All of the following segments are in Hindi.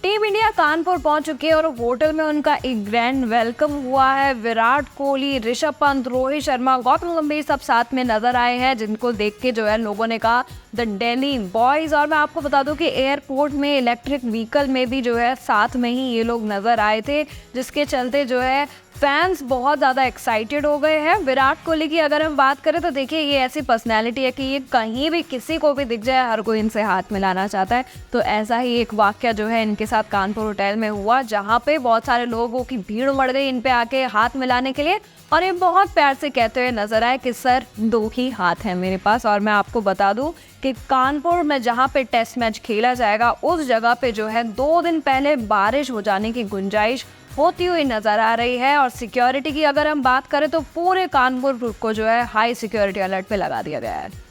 टीम इंडिया कानपुर पहुंच चुकी है और होटल में उनका एक ग्रैंड वेलकम हुआ है। विराट कोहली, ऋषभ पंत, रोहित शर्मा, गौतम गंभीर सब साथ में नजर आए हैं, जिनको देख के जो है लोगों ने कहा द दिल्ली बॉयज। और मैं आपको बता दूं कि एयरपोर्ट में इलेक्ट्रिक व्हीकल में भी जो है साथ में ही ये लोग नजर आए थे, जिसके चलते जो है फैंस बहुत ज़्यादा एक्साइटेड हो गए हैं। विराट कोहली की अगर हम बात करें तो देखिए ये ऐसी पर्सनैलिटी है कि ये कहीं भी किसी को भी दिख जाए हर कोई इनसे हाथ मिलाना चाहता है। तो ऐसा ही एक वाक़या जो है इनके साथ कानपुर होटल में हुआ, जहाँ पे बहुत सारे लोगों की भीड़ उमड़ गई इन पे आके हाथ मिलाने के लिए, और ये बहुत प्यार से कहते हुए नजर आए कि सर 2 ही हाथ हैं मेरे पास। और मैं आपको बता दूं कि कानपुर में जहाँ पे टेस्ट मैच खेला जाएगा उस जगह पे जो है 2 दिन पहले बारिश हो जाने की गुंजाइश होती हुई नजर आ रही है। और सिक्योरिटी की अगर हम बात करें तो पूरे कानपुर को जो है हाई सिक्योरिटी अलर्ट पे लगा दिया गया है।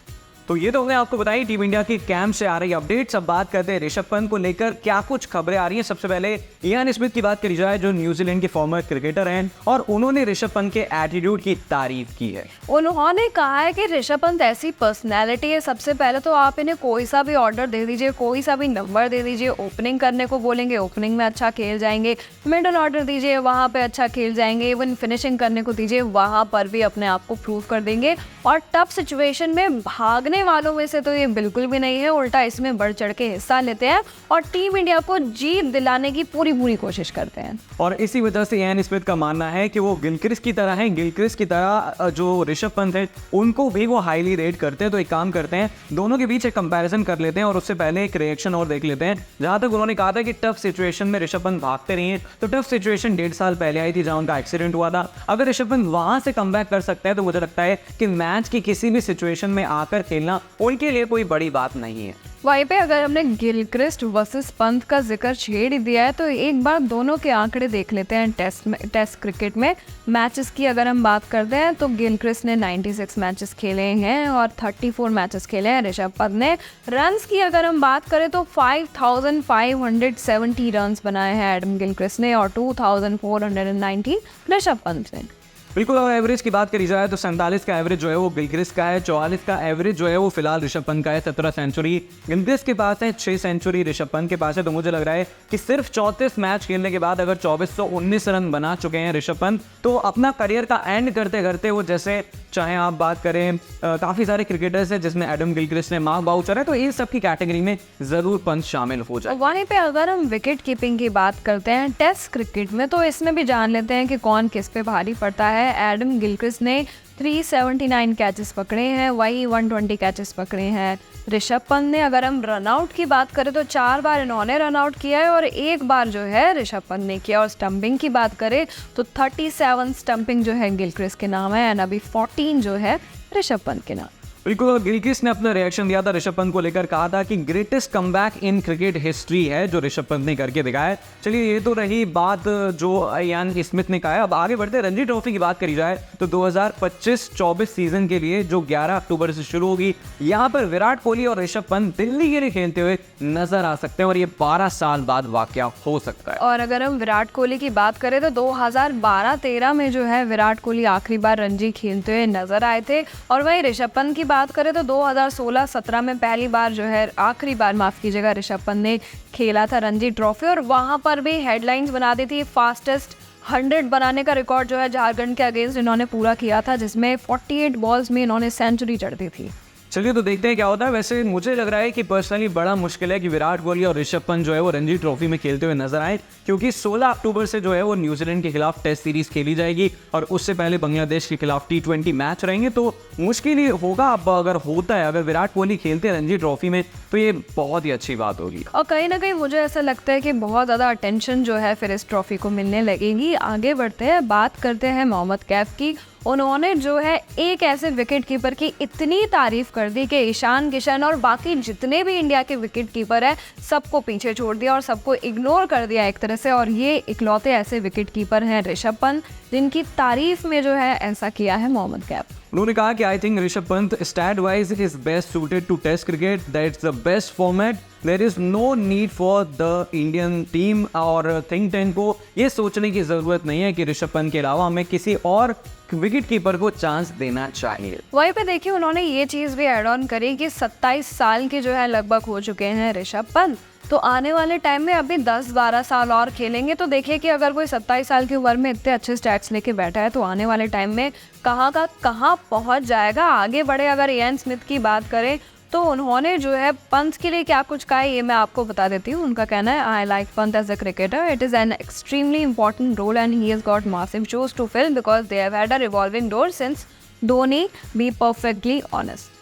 तो ये तो हमने आपको बताई टीम इंडिया की कैंप से आ रही अपडेट्स। अब बात करते हैं ऋषभ पंत को लेकर क्या कुछ खबरें आ रही हैं। सबसे पहले इयान स्मिथ की बात करी जाए, जो न्यूजीलैंड के फॉर्मर क्रिकेटर हैं, और उन्होंने ऋषभ पंत के एटीट्यूड की तारीफ की है। उन्होंने कहा है कि ऋषभ पंत ऐसी पर्सनैलिटी है, सबसे पहले तो आप इन्हें कोई सा भी ऑर्डर दे दीजिए, कोई सा भी नंबर दे दीजिए, ओपनिंग करने को बोलेंगे ओपनिंग में अच्छा खेल जाएंगे, मिडल ऑर्डर दीजिए वहाँ पे अच्छा खेल जाएंगे, इवन फिनिशिंग करने को दीजिए वहाँ पर भी अपने आप को प्रूव कर देंगे। और टफ सिचुएशन में भागने वालों में से तो ये बिल्कुल भी नहीं है, उल्टा इसमें बढ़ चढ़ के हिस्सा लेते हैं और टीम इंडिया को जीत दिलाने की पूरी कोशिश करते हैं। और इसी वजह से इयान स्मिथ का मानना है कि वो गिलक्रिस्ट की तरह है। गिलक्रिस्ट की तरह जो ऋषभ पंत है उनको भी वो हाईली रेट करते हैं। तो एक काम करते हैं, दोनों के बीच एक कंपैरिजन कर लेते हैं और उससे पहले एक रिएक्शन और देख लेते हैं। जहां तक उन्होंने कहा था कि टफ सिचुएशन में ऋषभ पंत भागते रही हैं, तो टफ सिचुएशन 1.5 साल पहले आई थी जहां उनका एक्सीडेंट हुआ था। अगर ऋषभ पंत वहां से कमबैक कर सकता है तो मुझे लगता है कि मैच की किसी भी सिचुएशन में आकर खेलना उनके लिए कोई बड़ी बात नहीं है। वहीं पे अगर हमने गिलक्रिस्ट वर्सेस पंत का जिक्र छेड़ ही दिया है तो एक बार दोनों के आंकड़े देख लेते हैं। टेस्ट क्रिकेट में मैचेस की अगर हम बात करते हैं तो गिलक्रिस्ट ने 96 मैचेस खेले हैं और 34 मैचेस खेले हैं। ऋषभ पंत ने रन्स की अगर हम बात करें तो 5570 रन्स बनाए हैं एडम गिलक्रिस्ट ने और 2419 ऋषभ पंत ने। बिल्कुल। और एवरेज की बात करी जाए तो 47 का एवरेज जो है वो गिलक्रिस्ट का है, 44 का एवरेज जो है वो फिलहाल ऋषभ पंत का है। 17 सेंचुरी गिलक्रिस्ट के पास है, 6 सेंचुरी ऋषभ पंत के पास है। तो मुझे लग रहा है कि सिर्फ 34 मैच खेलने के बाद अगर 2419 रन बना चुके हैं ऋषभ पंत, तो अपना करियर का एंड करते करते वो, जैसे चाहे आप बात करें काफ़ी सारे क्रिकेटर्स हैं जिसमें एडम गिलक्रिस्ट है, मार्क बाउचर है, तो इन सब की कैटेगरी में ज़रूर पंत शामिल हो जाए। वहीं पे अगर हम विकेट कीपिंग की बात करते हैं टेस्ट क्रिकेट में तो इसमें भी जान लेते हैं कि कौन किस पे भारी पड़ता है। एडम गिलक्रिस्ट ने 379 कैचेस पकड़े हैं, वही 120 कैचेस पकड़े हैं ऋषभ पंत ने। अगर हम रनआउट की बात करें तो 4 बार इन्होंने रनआउट किया है और 1 बार जो है ऋषभ पंत ने किया। और स्टंपिंग की बात करें तो 37 स्टंपिंग जो है गिलक्रिस्ट के नाम है एंड अभी 14 जो है ऋषभ पंत के नाम। बिल्कुल। गिलक्रिस्ट ने अपना रिएक्शन दिया था ऋषभ पंत को लेकर, कहा था कि greatest comeback in cricket history है जो ऋषभ पंत ने करके दिखाया है। चलिए ये तो रही बात जो इयान स्मिथ ने कहा है। अब आगे बढ़ते हैं। रणजी ट्रॉफी की बात करी जाए तो 2025-24 सीजन के लिए जो 11 अक्टूबर से शुरू होगी, यहाँ पर विराट कोहली और ऋषभ पंत दिल्ली के लिए खेलते हुए नजर आ सकते हैं और ये 12 साल बाद वाकया हो सकता है। और अगर हम विराट कोहली की बात करें तो 2012-13 में जो है विराट कोहली आखिरी बार रणजी खेलते हुए नजर आए थे। और वहीं ऋषभ पंत की बात करें तो 2016-17 में पहली बार जो है आखिरी बार माफ कीजिएगा ऋषभ पंत ने खेला था रणजी ट्रॉफी और वहां पर भी हेडलाइंस बना दी थी। फास्टेस्ट 100 बनाने का रिकॉर्ड जो है झारखंड के अगेंस्ट इन्होंने पूरा किया था, जिसमें 48 बॉल्स में इन्होंने सेंचुरी जड़ दी थी। चलिए तो देखते हैं क्या होता है। वैसे मुझे लग रहा है कि पर्सनली बड़ा मुश्किल है कि विराट कोहली और ऋषभ पंत जो है वो रणजी ट्रॉफी में खेलते हुए नजर आए, क्योंकि 16 अक्टूबर से जो है वो न्यूजीलैंड के खिलाफ टेस्ट सीरीज खेली जाएगी और उससे पहले बांग्लादेश के खिलाफ T20 मैच रहेंगे। तो मुश्किल ही होगा। अब अगर होता है, अगर विराट कोहली खेलते हैं रणजी ट्रॉफी में तो ये बहुत ही अच्छी बात होगी। और कहीं ना कहीं मुझे ऐसा लगता है कि बहुत ज़्यादा अटेंशन जो है फिर इस ट्रॉफी को मिलने लगेगी। आगे बढ़ते हैं, बात करते हैं मोहम्मद कैफ की। उन्होंने जो है एक ऐसे विकेट कीपर की इतनी तारीफ कर दी कि ईशान किशन और बाकी जितने भी इंडिया के विकेट कीपर हैं सबको पीछे छोड़ दिया और सबको इग्नोर कर दिया एक तरह से। और ये इकलौते ऐसे विकेट कीपर हैं ऋषभ पंत जिनकी तारीफ में जो है ऐसा किया है मोहम्मद कैफ। उन्होंने कहा कि I think Rishabh Pant stat wise is best suited to test cricket, that's the best format, there is no need for the Indian team और थिंक टैंक को ये सोचने की ज़रूरत नहीं है कि ऋषभ पंत के अलावा हमें किसी और विकेट कीपर को चांस देना चाहिए। वहीं पे देखिए उन्होंने ये चीज़ भी ऐड ऑन करी कि 27 साल के जो है लगभग हो चुके हैं ऋषभ पंत तो आने वाले टाइम में अभी 10-12 साल और खेलेंगे तो देखिए कि अगर कोई 27 साल की उम्र में इतने अच्छे स्टैट्स लेके बैठा है तो आने वाले टाइम में कहाँ का कहाँ पहुँच जाएगा, आगे बढ़े। अगर इयान स्मिथ की बात करें तो उन्होंने जो है पंत के लिए क्या कुछ कहा है ये मैं आपको बता देती हूँ। उनका कहना है, I like Pant as a cricketer, it is an extremely important role and he has got massive shoes to fill because they have had a revolving door since Dhoni, be perfectly honest.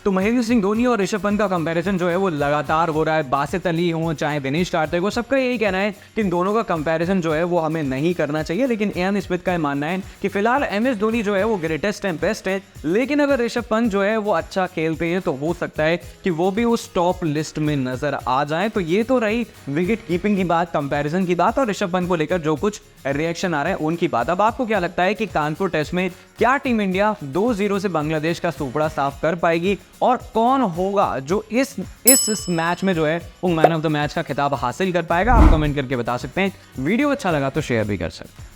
तो महेंद्र सिंह धोनी और ऋषभ पंत का कंपैरिजन जो है वो लगातार हो रहा है। बासित अली हो चाहे दिनेश कार्तिक हो, सबका यही कहना है कि इन दोनों का कंपैरिजन जो है वो हमें नहीं करना चाहिए। लेकिन इयान स्मिथ का मानना है कि फिलहाल एमएस धोनी जो है वो ग्रेटेस्ट एंड बेस्ट है, लेकिन अगर ऋषभ पंत जो है वो अच्छा खेलते हैं तो हो सकता है कि वो भी उस टॉप लिस्ट में नजर आ जाए। तो ये तो रही विकेट कीपिंग की बात, कंपैरिजन की बात और ऋषभ पंत को लेकर जो कुछ रिएक्शन आ रहा है उनकी बात। अब आपको क्या लगता है कि कानपुर टेस्ट में क्या टीम इंडिया 2-0 से बांग्लादेश का सुपड़ा साफ कर पाएगी और कौन होगा जो इस मैच में जो है वो मैन ऑफ द मैच का खिताब हासिल कर पाएगा? आप कमेंट करके बता सकते हैं। वीडियो अच्छा लगा तो शेयर भी कर सकते हैं।